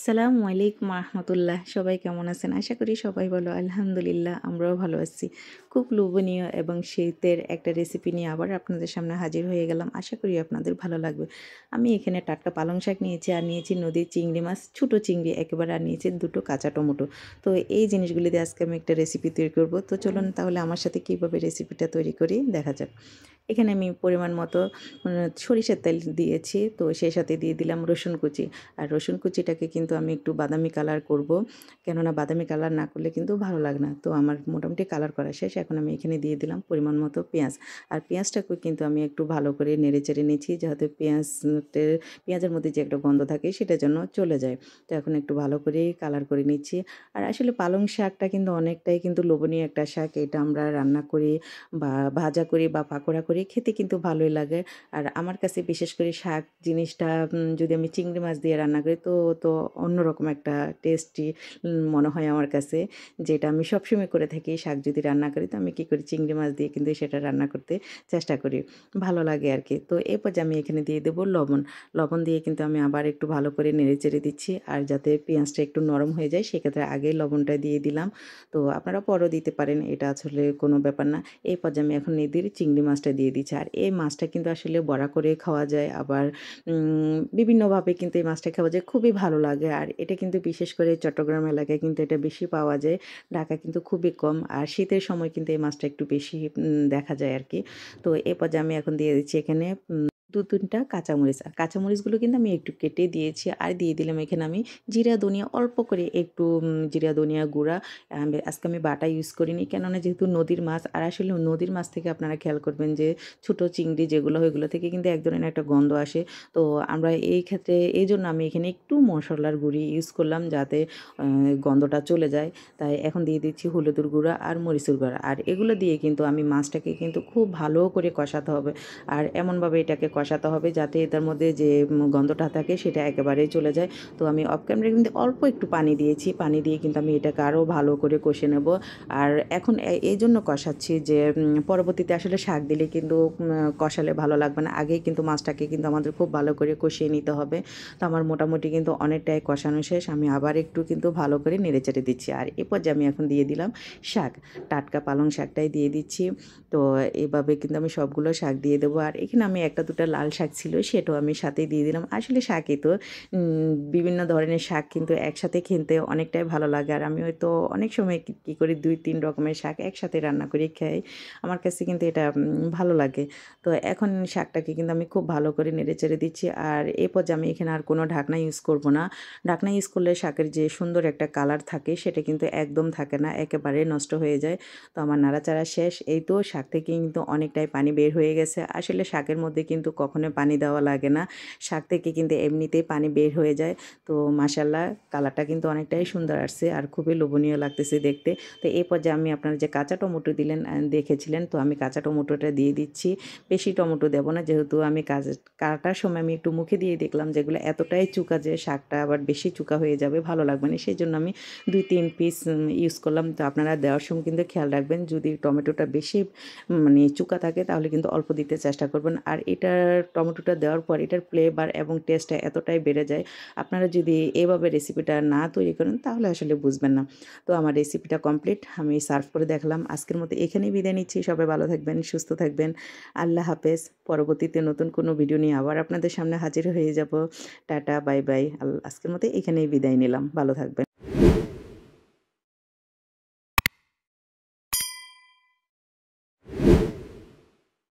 আসসালামু আলাইকুম রহমতুল্লাহ। সবাই কেমন আছেন? আশা করি সবাই ভালো। আলহামদুলিল্লাহ আমরাও ভালো আছি। খুব লোভনীয় এবং শীতের একটা রেসিপি নিয়ে আবার আপনাদের সামনে হাজির হয়ে গেলাম। আশা করি আপনাদের ভালো লাগবে। আমি এখানে টাটকা পালং শাক নিয়েছি, আর নিয়েছি নদীর চিংড়ি মাছ, ছোটো চিংড়ি একেবারে, আর নিয়েছি দুটো কাঁচা টমেটো। তো এই জিনিসগুলি দিয়ে আজকে আমি একটা রেসিপি তৈরি করব। তো চলুন তাহলে আমার সাথে কীভাবে রেসিপিটা তৈরি করি দেখা যাক। এখানে আমি পরিমাণ মতো সরিষার তেল দিয়েছি, তো সেই সাথে দিয়ে দিলাম রসুন কুচি। আর রসুন কুচিটাকে কিন্তু আমি একটু বাদামি কালার করব, কেননা বাদামি কালার না করলে কিন্তু ভালো লাগে না। তো আমার মোটামুটি কালার করা শেষ। এখন আমি এখানে দিয়ে দিলাম পরিমাণ মতো পেঁয়াজ। আর পেঁয়াজটাকে কিন্তু আমি একটু ভালো করে নেড়ে চেড়ে নিচ্ছি, যাতে পেঁয়াজের মধ্যে যে একটা গন্ধ থাকে সেটা যেন চলে যায়। তো এখন একটু ভালো করে কালার করে নিচ্ছি। আর আসলে পালং শাকটা কিন্তু অনেকটাই কিন্তু লোভনীয় একটা শাক। এটা আমরা রান্না করি বা ভাজা করি বা পাকোড়া করি, খেতে কিন্তু ভালোই লাগে। আর আমার কাছে বিশেষ করে শাক জিনিসটা যদি আমি চিংড়ি মাছ দিয়ে রান্না করি তো অন্যরকম একটা টেস্টি মনে হয় আমার কাছে, যেটা আমি সবসময় করে থাকি। শাক যদি রান্না করি তো আমি কী করি, চিংড়ি মাছ দিয়ে কিন্তু সেটা রান্না করতে চেষ্টা করি, ভালো লাগে আর কি। তো এরপর যে আমি এখানে দিয়ে দেবো লবণ। লবণ দিয়ে কিন্তু আমি আবার একটু ভালো করে নেড়ে চেড়ে দিচ্ছি, আর যাতে পেঁয়াজটা একটু নরম হয়ে যায় সেক্ষেত্রে আগেই লবণটা দিয়ে দিলাম। তো আপনারা পরও দিতে পারেন, এটা আসলে কোনো ব্যাপার না। এই পর্যায়ে আমি এখন এদের চিংড়ি মাছটা দিয়ে দিচ্ছি। আর এই মাছটা কিন্তু আসলে বড়া করে খাওয়া যায়, আবার বিভিন্নভাবে কিন্তু এই মাছটা খাওয়া যায়, খুবই ভালো লাগে। আর এটা কিন্তু বিশেষ করে চট্টগ্রাম এলাকায় কিন্তু এটা বেশি পাওয়া যায়, ঢাকা কিন্তু খুবই কম। আর শীতের সময় কিন্তু এই মাছটা একটু বেশি দেখা যায় আর কি। তো এই পর্যায়ে আমি এখন দিয়ে দিচ্ছি এখানে ২-৩ টা কাঁচামরিচ। আর কাঁচামরিচগুলো কিন্তু আমি একটু কেটে দিয়েছি, আর দিয়ে দিলাম এখানে আমি জিরা ধনিয়া অল্প করে একটু জিরা ধনিয়া গুঁড়া। আজকে আমি বাটা ইউজ করিনি, কেননা যেহেতু নদীর মাছ। আর আসলে নদীর মাছ থেকে আপনারা খেয়াল করবেন যে ছোটো চিংড়ি যেগুলো হয় ওগুলো থেকে কিন্তু এক ধরনের একটা গন্ধ আসে। তো আমরা এই ক্ষেত্রে এইজন্য আমি এখানে একটু মশলার গুঁড়ি ইউজ করলাম, যাতে গন্ধটা চলে যায়। তাই এখন দিয়ে দিচ্ছি হলুদের গুঁড়া আর মরিচের গুঁড়া। আর এগুলো দিয়ে কিন্তু আমি মাছটাকে কিন্তু খুব ভালো করে কষাতে হবে। আর এমনভাবে এটাকে কষাতে হবে যাতে এটার মধ্যে যে গন্ধটা থাকে সেটা একেবারেই চলে যায়। তো আমি অফ ক্যামেরায় কিন্তু অল্প একটু পানি দিয়েছি। পানি দিয়ে কিন্তু আমি এটাকে আরও ভালো করে কষে নেব। আর এখন এই জন্য কষাচ্ছি যে পরবর্তীতে আসলে শাক দিলে কিন্তু কষালে ভালো লাগবে না। আগেই কিন্তু মাছটাকে কিন্তু আমাদের খুব ভালো করে কষিয়ে নিতে হবে। তো আমার মোটামুটি কিন্তু অনেকটাই কষানো শেষ। আমি আবার একটু কিন্তু ভালো করে নেড়েচেড়ে দিচ্ছি। আর এ পর্যায়ে আমি এখন দিয়ে দিলাম শাক। টাটকা পালং শাকটাই দিয়ে দিচ্ছি। তো এভাবে কিন্তু আমি সবগুলো শাক দিয়ে দেবো। আর এখানে আমি ১টা ২টা লাল শাক ছিল সেটাও আমি সাথে দিয়ে দিলাম। আসলে শাকই তো বিভিন্ন ধরনের শাক কিন্তু একসাথে খেতে অনেকটাই ভালো লাগে। আর আমি হয়তো অনেক সময় কী করি ২-৩ রকমের শাক একসাথে রান্না করে খাই। আমার কাছে কিন্তু এটা ভালো লাগে। তো এখন শাকটাকে কিন্তু আমি খুব ভালো করে নেড়েচেড়ে দিচ্ছি। আর এই পর্যায়ে আমি এখানে আর কোনো ঢাকনা ইউজ করব না। ঢাকনা ইউজ করলে শাকের যে সুন্দর একটা কালার থাকে সেটা কিন্তু একদম থাকে না, একেবারে নষ্ট হয়ে যায়। তো আমার নাড়াচাড়া শেষ। এই তো শাক থেকে কিন্তু অনেকটাই পানি বের হয়ে গেছে। আসলে শাকের মধ্যে কিন্তু কখনোই পানি দেওয়া লাগে না। শাক থেকে কিন্তু এমনিতেই পানি বের হয়ে যায়। তো মাশাআল্লাহ কালারটা কিন্তু অনেকটাই সুন্দর আসছে, আর খুবই লোভনীয় লাগতেছে দেখতে। তো এই পর্যায়ে আমি আপনারা যে কাঁচা টমেটো দিলেন দেখেছিলেন, তো আমি কাঁচা টমেটোটা দিয়ে দিচ্ছি। বেশি টমেটো দেব না, যেহেতু আমি কাটার সময় আমি একটু মুখে দিয়ে দেখলাম যেগুলো এতটাই চুকা যে শাকটা আবার বেশি চুকা হয়ে যাবে, ভালো লাগবে না। সেজন্য আমি ২-৩ পিস ইউজ করলাম। তো আপনারা দেওয়ার সময় কিন্তু খেয়াল রাখবেন, যদি টমেটোটা বেশি মানে চুকা থাকে তাহলে কিন্তু অল্প দিতে চেষ্টা করবেন। আর এটার টমেটোটা দেওয়ার পর এটার ফ্লেভার এবং টেস্টটা এতটাই বেড়ে যায়, আপনারা যদি এভাবে রেসিপিটা না তৈরি করেন তাহলে আসলে বুঝবেন না। তো আমার রেসিপিটা কমপ্লিট, আমি সার্ভ করে দেখলাম। আজকের মতো এখানেই বিদায় নিচ্ছি। সবাই ভালো থাকবেন, সুস্থ থাকবেন। আল্লাহ হাফেজ। পরবর্তীতে নতুন কোনো ভিডিও নিয়ে আবার আপনাদের সামনে হাজির হয়ে যাব। Tata, bye bye. আজকের মতো এখানেই বিদায় নিলাম। ভালো থাকবেন।